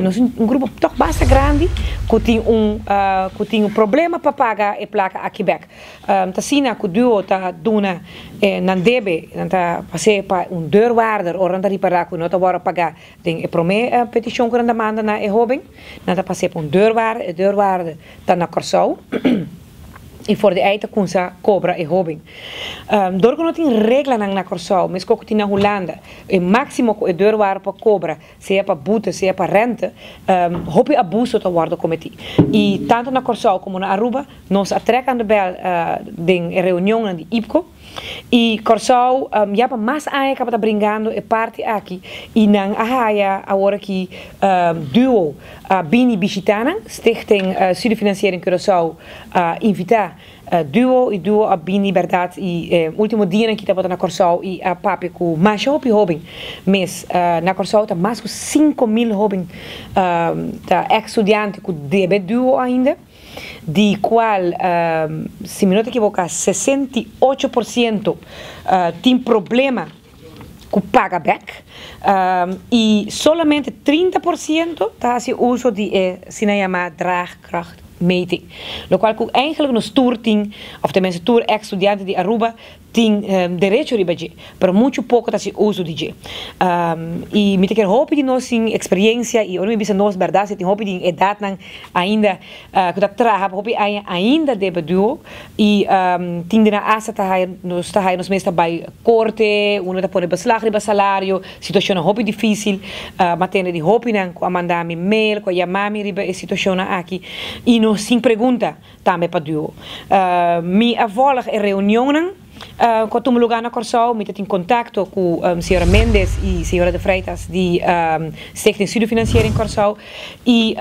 Nós um grupo toch bastante grande que tem problema para pagar e placa aqui back. Sina que duo tá dona não deve tá passei para deurwaarder ou randa reparar que não tá bora pagar tem prome petição que randa manda na hobing não tá passei para deurwaarder tá na Corsau. E voor de eite kunsa cobra e hobing. Door que não tem regra na Corsau, mas que tem na Holanda, o máximo que é deurwaarde para cobra, se é para boete, se é para rente, hopi abuso te worden cometido. E tanto na Corsau como na Aruba, nós atracan de bel de reunião na IPCO. E Corsau já para mais anos que está brincando é parte aqui e não a agora que duo Bini Bichitana Stichting Studiefinanciering Curaçao invitar duo a Bini verdade e último dia que estava na Corsau e a papi com mais hobby mas na Corsau está mais de 5.000 hobby tá ex-estudante que deve duo ainda de qual, se me não equivocar, 68% tem problema com paga back e solamente 30% está se uso de se chama draagkracht meting. Lo qual que eigenlijk nos tour tem, of tenminste tour ex-estudante de Aruba tem direito de bater, pero muito pouco tá se uso de e me quer hope de nós sim experiência e me bisa nós verdade se tem hope de idade não ainda que tá trabalha hope ainda deve duo e tem na asa tá nos mesta by corte uno tá pôr beslag de salário situação hope difícil matene de hope não com mandar me mail com chamar-me riba a situação aqui e nós sim pergunta também para duo me avolg a reunião não quando eu lugar na Corsau, me tenho contato com a senhora Mendes e a senhora de Freitas de Stichting Studiefinanciering Corsau e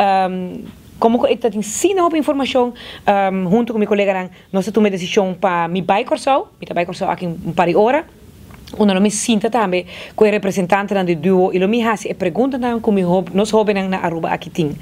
como eu tenho ensina op informação junto com meu colega nós tomamos decisão para me vai Corsau, aqui par de horas. Una me sinta também com o representante do duo e lo me hace e pergunta como nós hobby na Aruba aqui tem.